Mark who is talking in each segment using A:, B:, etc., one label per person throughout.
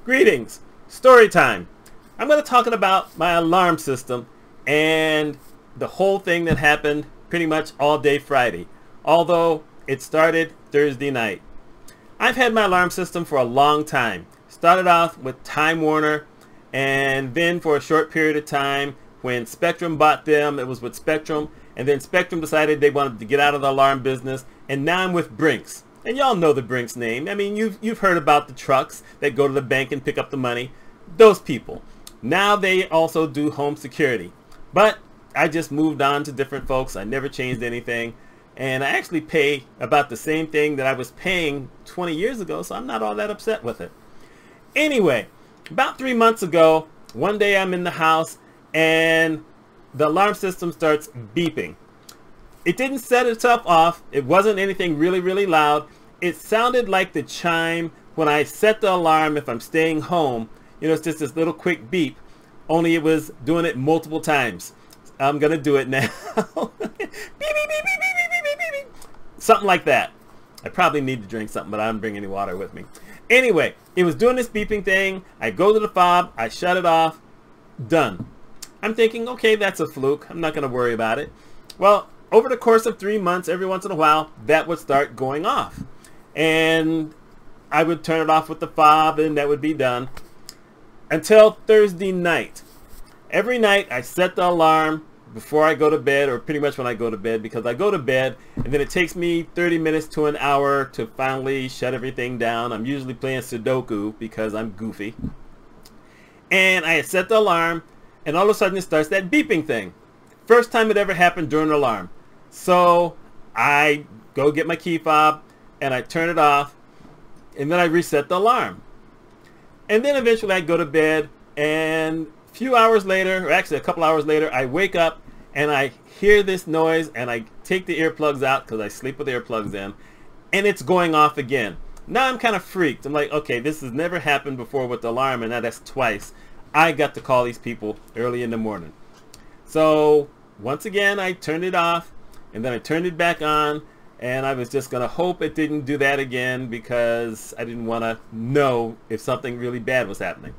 A: Greetings. Story time. I'm going to talk about my alarm system and the whole thing that happened pretty much all day Friday, although it started Thursday night. I've had my alarm system for a long time. Started off with Time Warner, and then for a short period of time when Spectrum bought them, it was with Spectrum, and then Spectrum decided they wanted to get out of the alarm business, and now I'm with Brinks. And y'all know the Brinks name. I mean, you've heard about the trucks that go to the bank and pick up the money. Those people. Now they also do home security. But I just moved on to different folks. I never changed anything. And I actually pay about the same thing that I was paying 20 years ago, so I'm not all that upset with it. Anyway, about 3 months ago, one day I'm in the house and the alarm system starts beeping. It didn't set itself off. It wasn't anything really loud. It sounded like the chime when I set the alarm if I'm staying home. You know, it's just this little quick beep, only it was doing it multiple times. I'm gonna do it now. Beep, beep, beep, beep, beep, beep, beep, beep, beep. Something like that. I probably need to drink something, but I didn't bring any water with me. Anyway, it was doing this beeping thing. I go to the fob, I shut it off, done. I'm thinking, okay, that's a fluke. I'm not gonna worry about it. Well, over the course of 3 months, every once in a while, that would start going off. And I would turn it off with the fob and that would be done. Until Thursday night. Every night I set the alarm before I go to bed, or pretty much when I go to bed, because I go to bed and then it takes me 30 minutes to an hour to finally shut everything down. I'm usually playing Sudoku because I'm goofy. And I set the alarm and all of a sudden it starts that beeping thing. First time it ever happened during an alarm. So I go get my key fob and I turn it off and then I reset the alarm. And then eventually I go to bed, and a few hours later, or actually a couple hours later, I wake up and I hear this noise and I take the earplugs out because I sleep with earplugs in, and it's going off again. Now I'm kind of freaked. I'm like, okay, this has never happened before with the alarm, and now that's twice. I got to call these people early in the morning. So once again, I turned it off and then I turned it back on, and I was just going to hope it didn't do that again because I didn't want to know if something really bad was happening.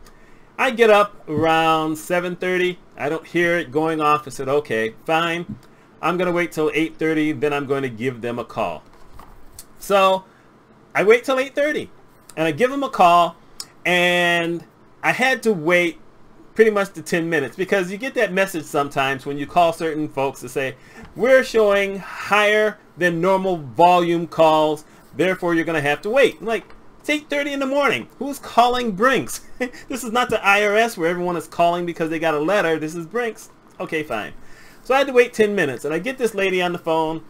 A: I get up around 7:30. I don't hear it going off. I said, okay, fine. I'm going to wait till 8:30, then I'm going to give them a call. So I wait till 8:30 and I give them a call, and I had to wait pretty much to 10 minutes because you get that message sometimes when you call certain folks to say, we're showing higher than normal volume calls, therefore you're going to have to wait. I'm like, it's 8:30 in the morning. Who's calling Brinks? This is not the IRS where everyone is calling because they got a letter. This is Brinks. Okay, fine. So I had to wait 10 minutes, and I get this lady on the phone,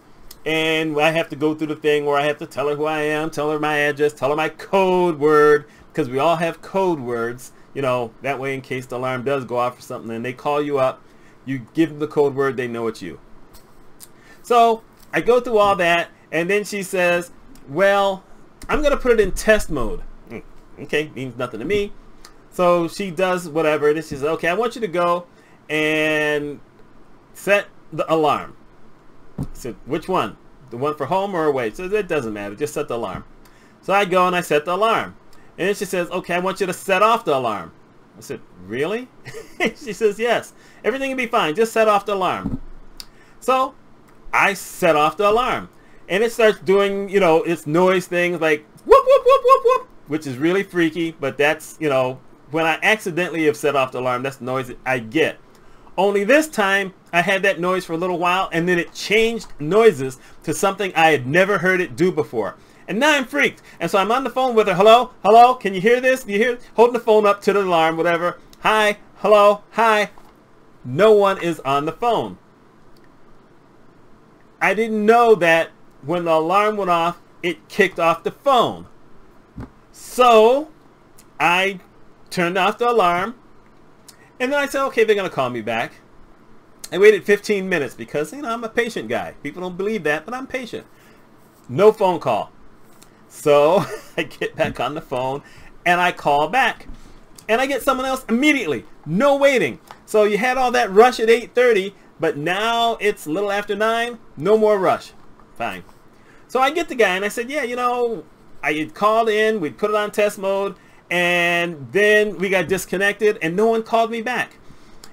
A: and I have to go through the thing where I have to tell her who I am, tell her my address, tell her my code word, because we all have code words. You know, that way in case the alarm does go off or something and they call you up, you give them the code word, they know it's you. So I go through all that, and then she says, well, I'm going to put it in test mode. Okay, means nothing to me. So she does whatever, and she says, okay, I want you to go and set the alarm. I said, which one? The one for home or away? So it doesn't matter, just set the alarm. So I go and I set the alarm. And then she says, okay, I want you to set off the alarm. I said, really? She says, yes. Everything will be fine. Just set off the alarm. So I set off the alarm. And it starts doing, you know, its noise things like whoop, whoop, whoop, whoop, whoop, which is really freaky. But that's, you know, when I accidentally have set off the alarm, that's the noise that I get. Only this time, I had that noise for a little while, and then it changed noises to something I had never heard it do before. And now I'm freaked. And so I'm on the phone with her. Hello? Hello? Can you hear this? Do you hear? Holding the phone up to the alarm, whatever. Hi? Hello? Hi? No one is on the phone. I didn't know that when the alarm went off, it kicked off the phone. So I turned off the alarm. And then I said, okay, they're going to call me back. I waited 15 minutes because, you know, I'm a patient guy. People don't believe that, but I'm patient. No phone call. So I get back on the phone and I call back. And I get someone else immediately. No waiting. So you had all that rush at 8:30, but now it's a little after 9. No more rush. Fine. So I get the guy and I said, yeah, you know, I had called in. We put it on test mode. And then we got disconnected and no one called me back.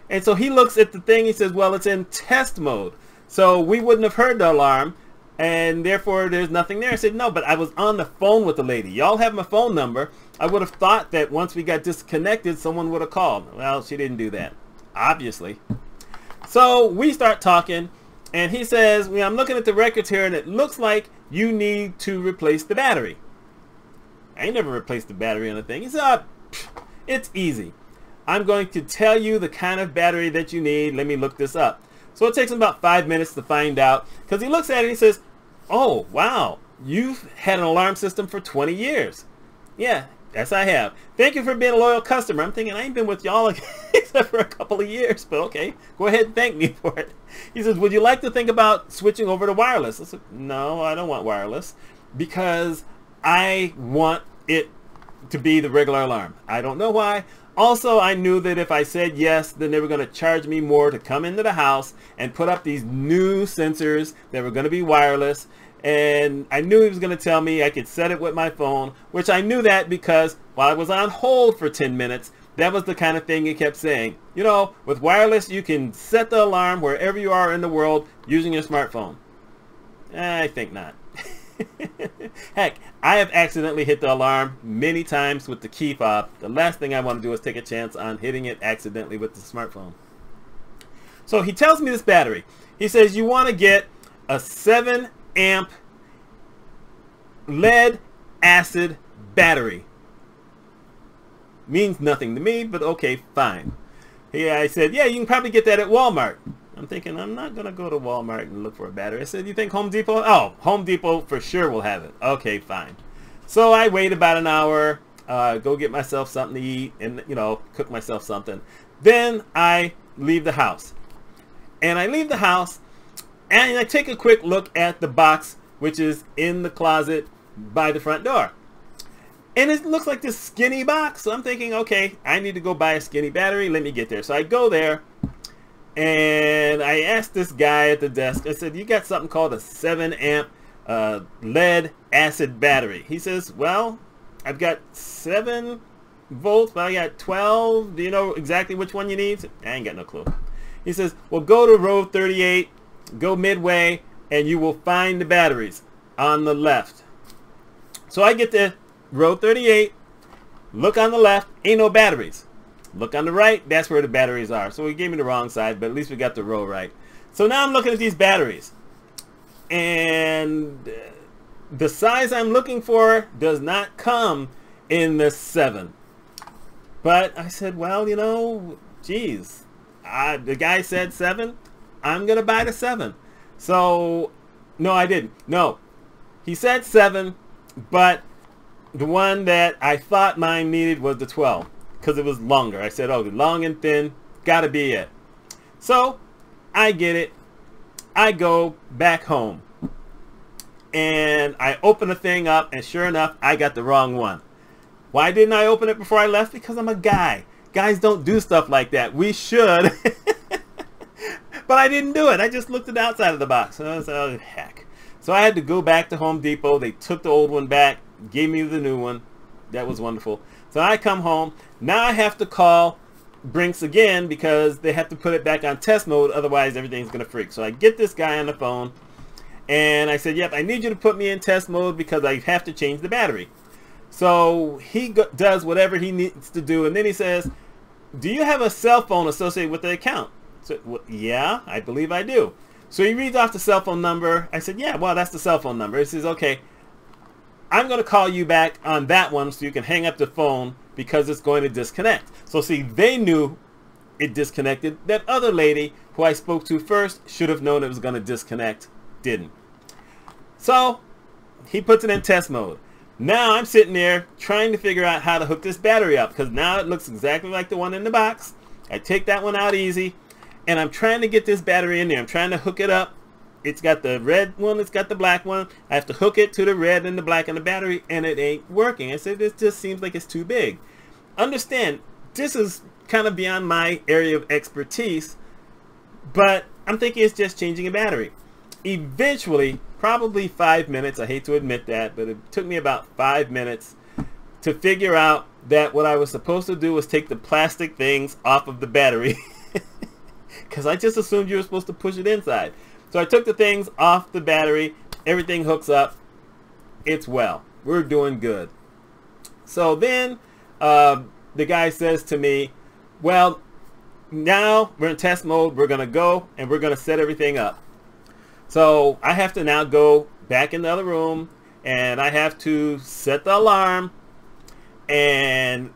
A: And so he looks at the thing, he says, well, it's in test mode. So we wouldn't have heard the alarm and therefore there's nothing there. I said, no, but I was on the phone with the lady. Y'all have my phone number. I would have thought that once we got disconnected, someone would have called. Well, she didn't do that, obviously. So we start talking and he says, well, I'm looking at the records here and it looks like you need to replace the battery. I ain't never replaced the battery on a thing. He said, it's easy. I'm going to tell you the kind of battery that you need. Let me look this up. So it takes him about 5 minutes to find out, because he looks at it and he says, oh, wow, you've had an alarm system for 20 years. Yeah, yes, I have. Thank you for being a loyal customer. I'm thinking I ain't been with y'all except for a couple of years, but okay, go ahead and thank me for it. He says, would you like to think about switching over to wireless? I said, no, I don't want wireless because I want it to be the regular alarm. I don't know why. Also, I knew that if I said yes, then they were going to charge me more to come into the house and put up these new sensors that were going to be wireless. And I knew he was going to tell me I could set it with my phone, which I knew that because while I was on hold for 10 minutes, that was the kind of thing he kept saying. You know, with wireless, you can set the alarm wherever you are in the world using your smartphone. I think not. Heck, I have accidentally hit the alarm many times with the key fob. The last thing I want to do is take a chance on hitting it accidentally with the smartphone. So he tells me this battery. He says you want to get a 7 amp lead acid battery. Means nothing to me, but okay, fine. I said, yeah, you can probably get that at Walmart. I'm thinking, I'm not going to go to Walmart and look for a battery. I said, you think Home Depot? Oh, Home Depot for sure will have it. Okay, fine. So I wait about an hour, go get myself something to eat and, you know, cook myself something. Then I leave the house. And I leave the house and I take a quick look at the box, which is in the closet by the front door. And it looks like this skinny box. So I'm thinking, okay, I need to go buy a skinny battery. Let me get there. So I go there. And I asked this guy at the desk, I said, you got something called a 7 amp lead acid battery. He says, well, I've got 7 volts, but I got 12. Do you know exactly which one you need? I ain't got no clue. He says, well, go to row 38, go midway, and you will find the batteries on the left. So I get to row 38, look on the left, ain't no batteries. Look on the right, that's where the batteries are. So he gave me the wrong side, but at least we got the row right. So now I'm looking at these batteries. And the size I'm looking for does not come in the 7. But I said, well, you know, geez. The guy said 7. I'm going to buy the 7. So, no, I didn't. No. He said 7, but the one that I thought mine needed was the 12. Because it was longer. I said, oh, long and thin, gotta be it. So I get it. I go back home and I open the thing up, and sure enough, I got the wrong one. Why didn't I open it before I left? Because I'm a guy. Guys don't do stuff like that. We should. But I didn't do it. I just looked at the outside of the box. And I was like, oh, heck. So I had to go back to Home Depot. They took the old one back, gave me the new one. That was wonderful. So I come home. Now I have to call Brinks again because they have to put it back on test mode. Otherwise, everything's going to freak. So I get this guy on the phone. And I said, yep, I need you to put me in test mode because I have to change the battery. So he does whatever he needs to do. And then he says, do you have a cell phone associated with the account? So, well, yeah, I believe I do. So he reads off the cell phone number. I said, yeah, well, that's the cell phone number. He says, okay, I'm going to call you back on that one so you can hang up the phone because it's going to disconnect. So see, they knew it disconnected. That other lady who I spoke to first should have known it was going to disconnect. Didn't. So he puts it in test mode. Now I'm sitting there trying to figure out how to hook this battery up because now it looks exactly like the one in the box. I take that one out easy and I'm trying to get this battery in there. I'm trying to hook it up. It's got the red one, it's got the black one. I have to hook it to the red and the black and the battery, and it ain't working. I said, this just seems like it's too big. Understand, this is kind of beyond my area of expertise, but I'm thinking it's just changing a battery. Eventually, probably 5 minutes, I hate to admit that, but it took me about 5 minutes to figure out that what I was supposed to do was take the plastic things off of the battery. Because I just assumed you were supposed to push it inside. So I took the things off the battery. Everything hooks up. It's well. We're doing good. So then the guy says to me, well, now we're in test mode. We're going to go and we're going to set everything up. So I have to now go back in the other room and I have to set the alarm, and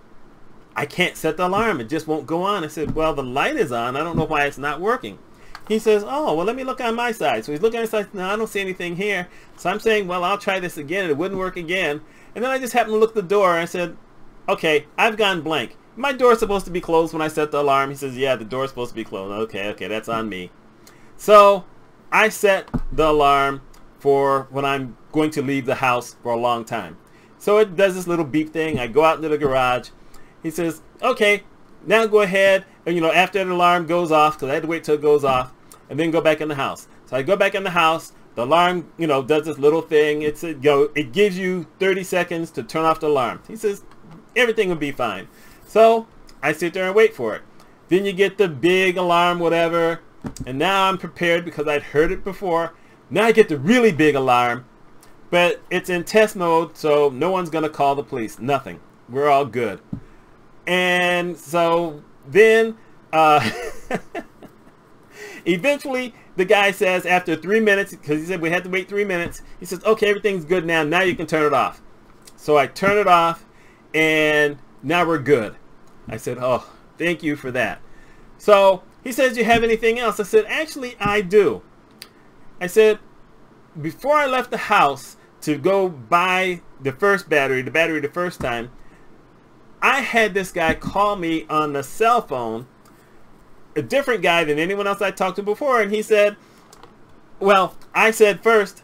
A: I can't set the alarm. It just won't go on. I said, well, the light is on. I don't know why it's not working. He says, oh, well, let me look on my side. So he's looking on his side. No, I don't see anything here. So I'm saying, well, I'll try this again. And it wouldn't work again. And then I just happened to look at the door. And I said, okay, I've gone blank. My door's supposed to be closed when I set the alarm. He says, yeah, the door's supposed to be closed. Okay, that's on me. So I set the alarm for when I'm going to leave the house for a long time. So it does this little beep thing. I go out into the garage. He says, okay, now go ahead. And, after the alarm goes off, because I had to wait till it goes off, and then go back in the house. So I go back in the house. The alarm, does this little thing. It gives you 30 seconds to turn off the alarm. He says, everything will be fine. So I sit there and wait for it. Then you get the big alarm, whatever. And now I'm prepared because I'd heard it before. Now I get the really big alarm. But it's in test mode, so no one's going to call the police. Nothing. We're all good. And so then eventually the guy says after 3 minutes, because he said we had to wait 3 minutes, he says, okay, everything's good now. Now you can turn it off. So I turn it off, and now we're good. I said, oh, thank you for that. So he says, do you have anything else? I said, actually, I do. I said, before I left the house to go buy the battery the first time, I had this guy call me on the cell phone, a different guy than anyone else I talked to before, and he said, well, I said first,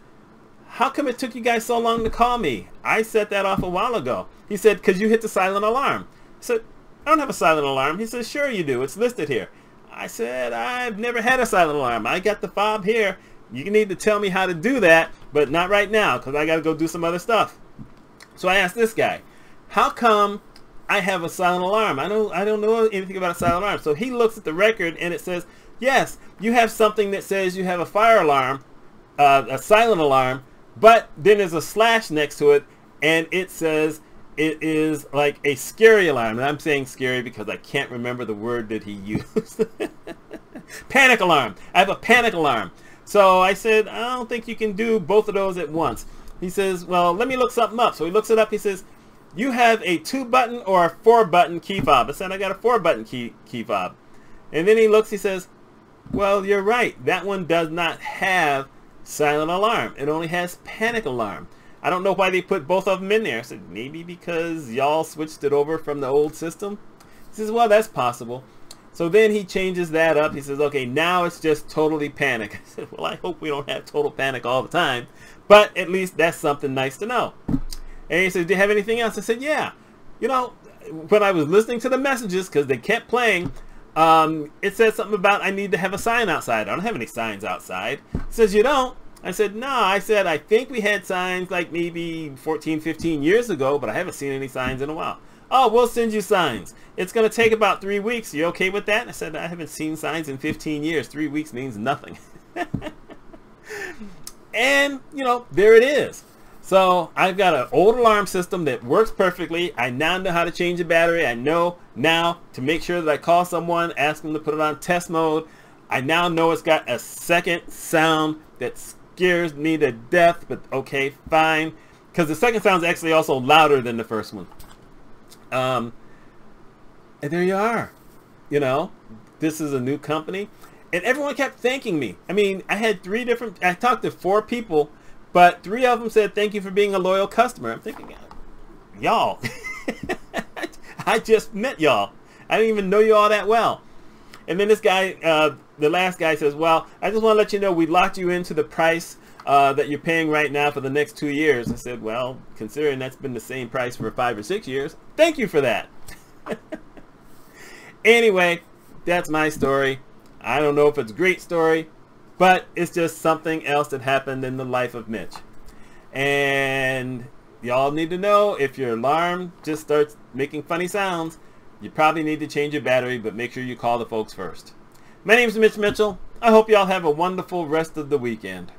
A: how come it took you guys so long to call me? I set that off a while ago. He said, because you hit the silent alarm. I said, I don't have a silent alarm. He said, sure you do. It's listed here. I said, I've never had a silent alarm. I got the fob here. You need to tell me how to do that, but not right now, because I got to go do some other stuff. So I asked this guy, how come I have a silent alarm? I don't know anything about a silent alarm. So he looks at the record, and it says, yes, you have something that says you have a fire alarm, a silent alarm, but then there's a slash next to it, and it says it is like a scary alarm. And I'm saying scary because I can't remember the word that he used. Panic alarm. I have a panic alarm. So I said, I don't think you can do both of those at once. He says, well, let me look something up. So he looks it up. He says, you have a 2-button or a 4-button key fob. I said, I got a 4-button key fob. And then he looks, he says, well, you're right. That one does not have silent alarm. It only has panic alarm. I don't know why they put both of them in there. I said, maybe because y'all switched it over from the old system. He says, well, that's possible. So then he changes that up. He says, okay, now it's just totally panic. I said, well, I hope we don't have total panic all the time. But at least that's something nice to know. And he said, do you have anything else? I said, yeah. When I was listening to the messages, because they kept playing, it said something about I need to have a sign outside. I don't have any signs outside. He says, you don't? I said, no. I said, I think we had signs like maybe 14, 15 years ago, but I haven't seen any signs in a while. Oh, we'll send you signs. It's going to take about 3 weeks. You okay with that? I said, I haven't seen signs in 15 years. 3 weeks means nothing. And, there it is. So I've got an old alarm system that works perfectly. I now know how to change the battery. I know now to make sure that I call someone, ask them to put it on test mode. I now know it's got a second sound that scares me to death, but okay, fine. Because the second sound is actually also louder than the first one. And there you are. This is a new company. And everyone kept thanking me. I mean, I talked to 4 people, but 3 of them said, thank you for being a loyal customer. I'm thinking, y'all, I just met y'all. I didn't even know you all that well. And then this guy, the last guy says, well, I just want to let you know we locked you into the price that you're paying right now for the next 2 years. I said, well, considering that's been the same price for 5 or 6 years, thank you for that. Anyway, that's my story. I don't know if it's a great story, but it's just something else that happened in the life of Mitch. And y'all need to know if your alarm just starts making funny sounds, you probably need to change your battery, but make sure you call the folks first. My name is Mitch Mitchell. I hope y'all have a wonderful rest of the weekend.